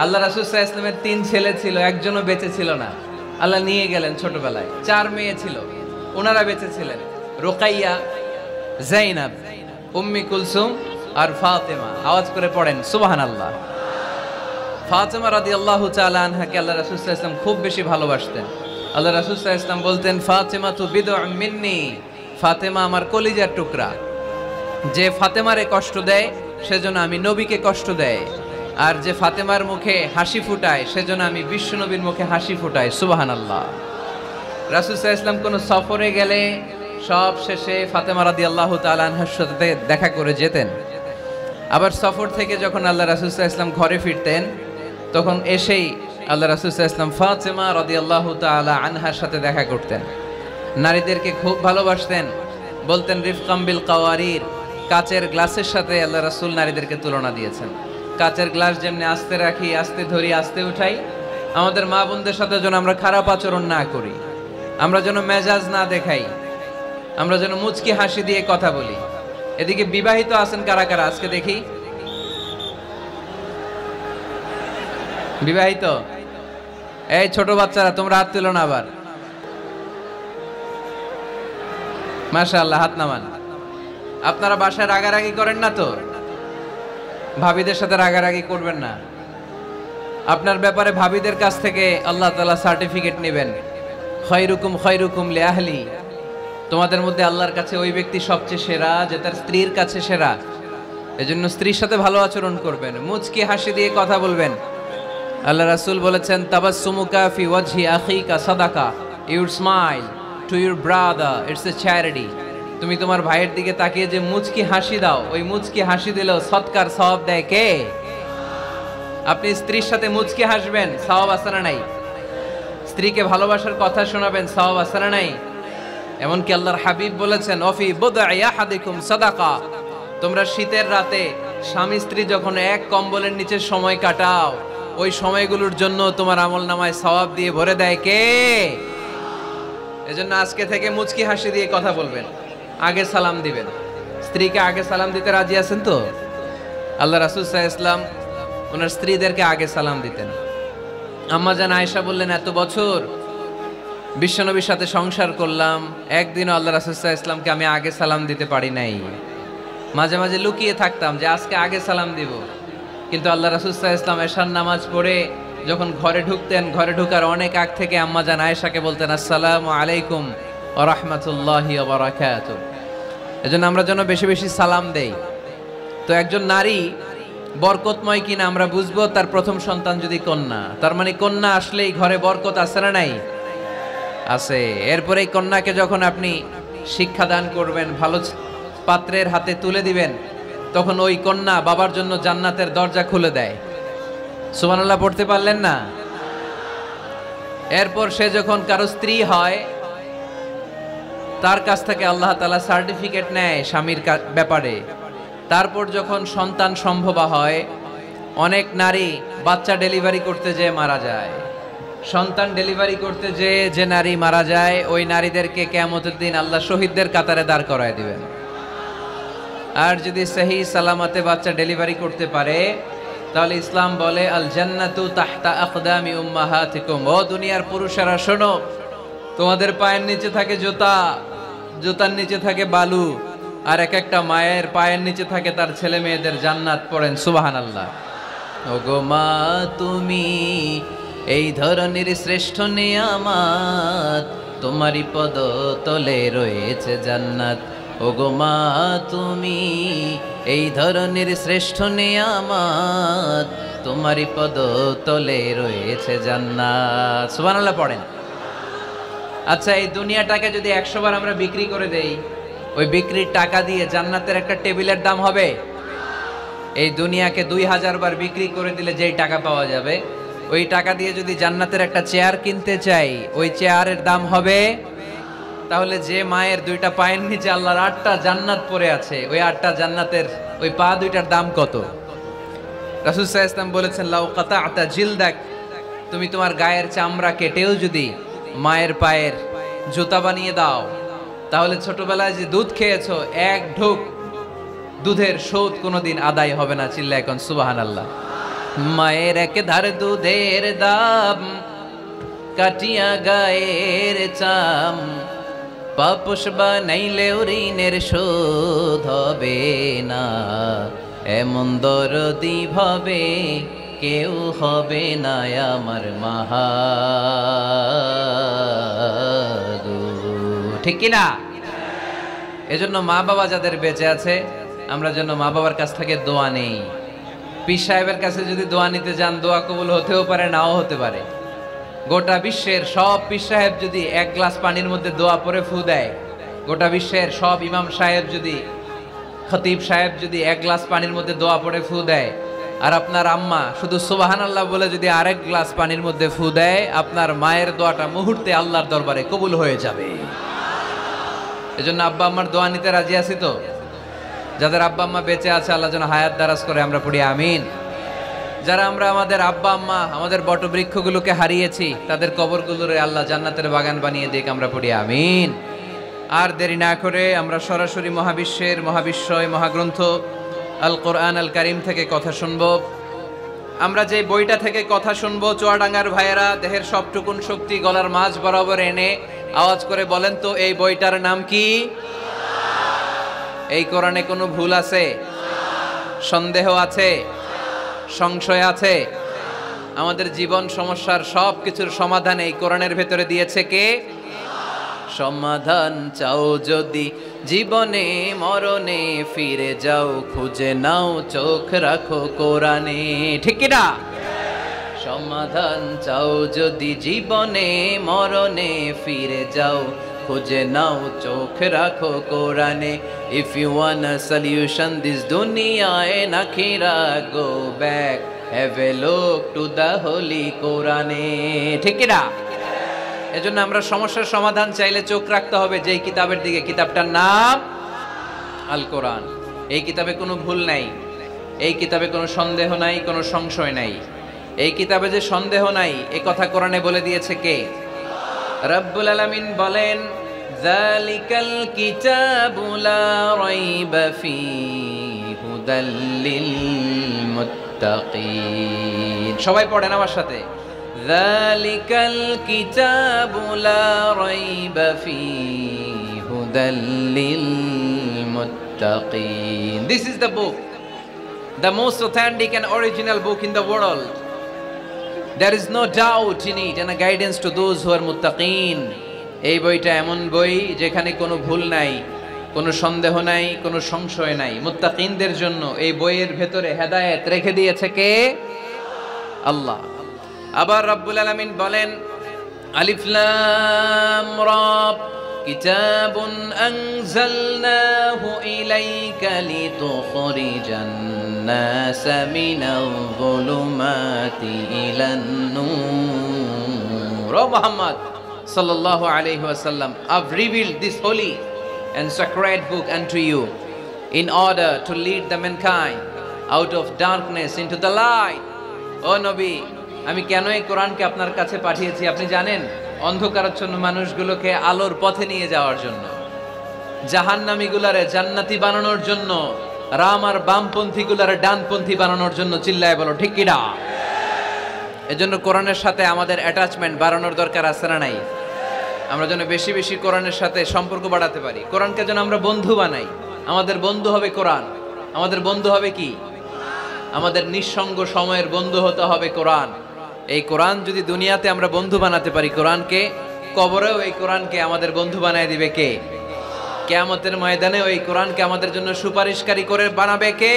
আল্লাহ রাসূল সাল্লাল্লাহু আলাইহি ওয়াসাল্লামের 3 ছেলে ছিল, একজনও বেঁচে ছিল না। আল্লাহ নিয়ে গেলেন ছোটবেলায়। 4 মেয়ে ছিল, ওনারা বেঁচে ছিলেন। রুকাইয়া, যায়েনাব, উম্মে কুলসুম আর ফাতেমা। আওয়াজ করে পড়েন সুবহানাল্লাহ। ফাতেমা রাদিয়াল্লাহু তাআলা আনহাকে আল্লাহ রাসূল সাল্লাল্লাহু আলাইহি ওয়াসাল্লাম খুব বেশি ভালোবাসতেন। আল্লাহ রাসূল সাল্লাল্লাহু আলাইহি ওয়াসাল্লাম বলতেন, ফাতেমা তু বিদউম মিন্নি, ফাতেমা আমার কলিজার টুকরা। যে ফাতেমারে কষ্ট দেয় সেজন্য আমি নবীকে কষ্ট দেয়, আর যে ফাতেমার মুখে হাসি ফুটায় সেজন্য আমি বিশ্ব নবীর মুখে হাসি ফুটাই। সুবহানাল্লাহ। রাসূল সাল্লাল্লাহু আলাইহি ওয়াসাল্লাম কোন সফরে গেলে সব শেষে ফাতেমা রাদিয়াল্লাহু তাআলা আনহার সাথে দেখা করে যেতেন। আবার সফর থেকে যখন আল্লাহ রাসূল সাল্লাল্লাহু আলাইহি ওয়াসাল্লাম ঘরে ফিরতেন, তখন এসেই আল্লাহ রাসূল সাল্লাল্লাহু আলাইহি ওয়াসাল্লাম ফাতেমা রাদিয়াল্লাহু তাআলা আনহার সাথে দেখা করতেন। নারীদেরকে খুব ভালোবাসতেন। বলতেন রিফকাম বিল কাওয়ারির, কাচের গ্লাসের সাথে আল্লাহ রাসূল নারীদেরকে তুলনা দিয়েছেন। কাচের গ্লাস যেমনি আস্তে রাখি, আস্তে ধরি, আস্তে উঠাই, আমাদের মা বোনদের সাথে যেন আমরা খারাপ আচরণ না করি, আমরা যেন মেজাজ না দেখাই, আমরা যেন মুচকি হাসি দিয়ে কথা বলি। এদিকে বিবাহিত আছেন কারা কারা আজকে দেখি? বিবাহিত? এই ছোট বাচ্চারা তোমরা হাত তুলো না আবার। মাশাআল্লাহ, হাত নামান। আপনারা বাসায় রাগারাগি করেন না তো? ভাবিদের সাথে রাগারাগি করবেন না। আপনার ব্যাপারে ভাবিদের কাছ থেকে আল্লাহ তাআলা সার্টিফিকেট নেবেন। খায়রুকুম খায়রুকুম লিআহলি, তোমাদের মধ্যে আল্লাহর কাছে ওই ব্যক্তি সবচেয়ে সেরা যে তার স্ত্রীর কাছে সেরা। এজন্য স্ত্রীর সাথে ভালো আচরণ করবেন, মুচকি হাসি দিয়ে কথা বলবেন। আল্লাহ রাসূল বলেছেন, তাবাসসুমুকা ফি ওয়াজহি আখিকা সাদাকা, your smile to your brother it's a charity. তুমি তোমার ভাইয়ের দিকে তাকিয়ে যে মুচকি হাসি দাও, ওই মুচকি হাসি দিলেও সৎকার সওয়াব দেয় কে? আপনি স্ত্রীর সাথে মুচকি হাসবেন, সওয়াব আছে না নাই? স্ত্রীকে ভালোবাসার কথা শোনাবেন, সওয়াব আছে না নাই? এমনকি আল্লাহর হাবিব বলেছেন, অফি বুদআই আহাদিকুম সাদাকা, তোমরা শীতের রাতে স্বামী স্ত্রী যখন এক কম্বলের নিচে সময় কাটাও, ওই সময়গুলোর জন্য তোমার আমলনামায় সওয়াব দিয়ে ভরে দেয় কে? এজন্য আজকে থেকে মুচকি হাসি দিয়ে কথা বলবেন, আগে সালাম দিবেন। স্ত্রীকে আগে সালাম দিতে রাজি আছেন তো? আল্লাহ রাসূল সাল্লাল্লাহু আলাইহি ওয়াসাল্লাম ওনার স্ত্রীদেরকে আগে সালাম দিতেন। আম্মা জান আয়েশা বললেন, এত বছর বিশ্বনবীর সাথে সংসার করলাম, একদিনও আল্লাহ রাসূল সাল্লাল্লাহু আলাইহি ওয়াসাল্লামকে আমি আগে সালাম দিতে পারি নাই। মাঝে মাঝে লুকিয়ে থাকতাম যে আজকে আগে সালাম দিব। কিন্তু আল্লাহ রাসূল সাল্লাল্লাহু আলাইহি ওয়াসাল্লাম এশার নামাজ পড়ে যখন ঘরে ঢুকতেন, ঘরে ঢোকার অনেক আগ থেকে আম্মা জান আয়েশাকে বলতেন, আসসালামু আলাইকুম ওয়া রাহমাতুল্লাহি ওয়া বারাকাতুহু। এজন্য আমরা যেন বেশি বেশি সালাম দেই। তো একজন নারী বরকতময় কিনা আমরা বুঝবো তার প্রথম সন্তান যদি কন্যা, তার মানে কন্যা আসলেই ঘরে বরকত আছে না নাই? আছে। এরপরে এই কন্যাকে যখন আপনি শিক্ষা দান করবেন, ভালো পাত্রের হাতে তুলে দিবেন, তখন ওই কন্যা বাবার জন্য জান্নাতের দরজা খুলে দেয়। সুবহানাল্লাহ পড়তে পারলেন না? এরপর সে যখন কারো স্ত্রী হয়, তার কাছ থেকে আল্লাহ তাআলা সার্টিফিকেট নেয় স্বামীর ব্যাপারে। তারপর যখন সন্তান সম্ভবা হয়, অনেক নারী বাচ্চা ডেলিভারি করতে যেয়ে মারা যায়। সন্তান ডেলিভারি করতে যেয়ে যে নারী মারা যায়, ওই নারীদেরকে কিয়ামতের দিন আল্লাহ শহীদদের কাতারে দাঁড় করায় দিবেন। আর যদি সহি সালামতে বাচ্চা ডেলিভারি করতে পারে, তাহলে ইসলাম বলে আল জান্নাতু তাহতা আকদামি উম্মাহাতিকুম। ও দুনিয়ার পুরুষেরা শোনো, তোমাদের পায়ের নিচে থাকে জুতা, জুতার নিচে থাকে বালু, আর এক একটা মায়ের পায়ের নিচে থাকে তার ছেলে মেয়েদের জান্নাত। পড়েন সুবহানাল্লাহ। ওগো মা তুমি এই ধরনের শ্রেষ্ঠ নিয়ামত, তোমারই পদ তলে রয়েছে জান্নাত। ওগো মা তুমি এই ধরনের শ্রেষ্ঠ নিয়ামত, তোমারই পদ তলে রয়েছে জান্নাত। সুবহানাল্লাহ পড়েন। আচ্ছা, এই দুনিয়াটাকে যদি 100 বার আমরা বিক্রি করে দেই, ওই বিক্রির টাকা দিয়ে জান্নাতের একটা টেবিলের দাম হবে? এই দুনিয়াকে 2000 বার বিক্রি করে দিলে যেই টাকা পাওয়া যাবে, ওই টাকা দিয়ে যদি জান্নাতের একটা চেয়ার কিনতে চাই, ওই চেয়ারের দাম হবে? তাহলে যে মায়ের 2টা পায়ের নিচে আল্লাহর 8টা জান্নাত পড়ে আছে, ওই 8টা জান্নাতের ওই পা 2টার দাম কত? রাসূল সাল্লাল্লাহু আলাইহি ওয়াসাল্লাম বলেছেন, লাউ কাতাআতা জিলদাক, তুমি তোমার গায়ের চামড়া কেটেও যদি মায়ের পায়ের জুতা বানিয়ে দাও, তাহলে ছোটবেলায় যে দুধ খেয়েছো, এক ঢোক দুধের শোধ কোনোদিন আদায় হবে না। চিল্লায় এখন সুবহানাল্লাহ। মায়ের এক ধার দুধের দাম, কাটিয়া গায়ের চাম, পাপোশ বানাইলেও ঋণের শোধ হবে না, এমন দরদি ভাবে কেউ হবে না আমার মাহাগো। ঠিক কিনা? এজন্য মা বাবা যাদের বেঁচে আছে, আমরা যেন মা বাবার কাছ থেকে দোয়া নেই। পীর সাহেবের কাছে যদি দোয়া নিতে যান, দোয়া কবুল হতেও পারে, নাও হতে পারে। গোটা বিশ্বের সব পীর সাহেব যদি এক গ্লাস পানির মধ্যে দোয়া পরে ফু দেয়, গোটা বিশ্বের সব ইমাম সাহেব যদি, খতিব সাহেব যদি এক গ্লাস পানির মধ্যে দোয়া পরে ফু দেয়, আর আপনার আম্মা শুধু সুবহানাল্লাহ বলে যদি আরেক গ্লাস পানির মধ্যে ফু দেয়, আপনার মায়ের দোয়াটা মুহূর্তে আল্লাহর দরবারে কবুল হয়ে যাবে। এজন্য আব্বা আম্মার দোয়া নিতে রাজি আছি তো? যাদের আব্বা আম্মা বেঁচে আছে, আল্লাহ যেন হায়াত দারাজ করে, আমরা পড়ি আমিন। যারা আমরা আমাদের আব্বা আম্মা, আমাদের বটবৃক্ষগুলোকে হারিয়েছি, তাদের কবরগুলোরে আল্লাহ জান্নাতের বাগান বানিয়ে দিক, আমরা পড়ি আমিন। আর দেরি না করে আমরা সরাসরি মহাবিশ্বের মহাবিশ্বয় মহাগ্রন্থ আল কোরআন আল কারিম থেকে কথা শুনব। আমরা যে বইটা থেকে কথা শুনবো, চুয়াডাঙ্গার ভাইয়েরা দেহের সবটুকুন শক্তি গলার মাঝ বরাবর এনে আওয়াজ করে বলেন তো, এই বইটার নাম কি? এই কোরআনে কোনো ভুল আছে? সন্দেহ আছে? সংশয় আছে? আমাদের জীবন সমস্যার সব কিছুর সমাধান এই কোরআনের ভেতরে দিয়েছে কে? সমাধান চাও যদি জীবনে মরণে, ফিরে যাও খুঁজে নাও, চোখ রাখো কোরআনে। ঠিক কি না? সমাধান চাও যদি জীবনে মরণে, ফিরে যাও খুঁজে নাও, চোখ রাখো কোরআনে। If you want a solution this দুনিয়া এন্ড আখিরা, go back, have a look to the holy কোরআনে। ঠিক কি না? এজন্য আমরা সমস্যার সমাধান চাইলে চোখ রাখতে হবে যেই কিতাবের দিকে, কিতাবটার নাম আল কোরআন। এই কিতাবে কোনো ভুল নাই, এই কিতাবে কোনো সন্দেহ নাই, কোনো সংশয় নাই। এই কিতাবে যে সন্দেহ নাই, এই কথা কোরআনে বলে দিয়েছে কে? রব্বুল আলামিন বলেন, যালিকাল কিতাবু লা রাইবা ফীহি হুদাল লিল মুত্তাকিন। সবাই পড়েন আমার সাথে, যালিকাল কিতাবু লা রাইবা ফীহি হুদাল লিল মুত্তাকিন। This is the book, the most authentic and original book in the world. There is no doubt in it and a guidance to those who are muttaqin. এই বইটা এমন বই যেখানে কোনো ভুল নাই, কোনো সন্দেহ নাই, কোনো সংশয় নাই। মুত্তাকিনদের জন্য এই বইয়ের ভেতরে হেদায়েত রেখে দিয়েছে কে? আল্লাহ। আবার রব্বুল আলামিন বলেন, আলিফ লাম রা, কিতাবুন আনজালনাহু ইলাইকা লিতুখরিজান নাসা মিনাল যুলুমাতি ইলান নূর। ও Muhammad sallallahu alayhi wa sallam, I've revealed this holy and sacred book unto you in order to lead the mankind out of darkness into the light. ও নবী, আমি কেন এই কোরআনকে আপনার কাছে পাঠিয়েছি আপনি জানেন? অন্ধকারাচ্ছন্ন মানুষগুলোকে আলোর পথে নিয়ে যাওয়ার জন্য, জাহান্নামীগুলারে জান্নাতি বানানোর জন্য, রাম আর বামপন্থী গুলারে ডানপন্থী বানানোর জন্য। চিল্লায় বলো ঠিক কিনা? এজন্য কোরআনের সাথে আমাদের অ্যাটাচমেন্ট বাড়ানোর দরকার আছে না নাই? আমরা যেন বেশি বেশি কোরআনের সাথে সম্পর্ক বাড়াতে পারি। কোরআনকে যেন আমরা বন্ধু বানাই। আমাদের বন্ধু হবে কোরআন। আমাদের বন্ধু হবে কি? আমাদের নিঃসঙ্গ সময়ের বন্ধু হতে হবে কোরআন। এই কোরআন যদি দুনিয়াতে আমরা বন্ধু বানাতে পারি কোরআনকে, কবরেও এই কোরআনকে আমাদের বন্ধু বানায় দিবে কে? কিয়ামতের ময়দানে ওই কোরআনকে আমাদের জন্য সুপারিশকারী করে বানাবে কে?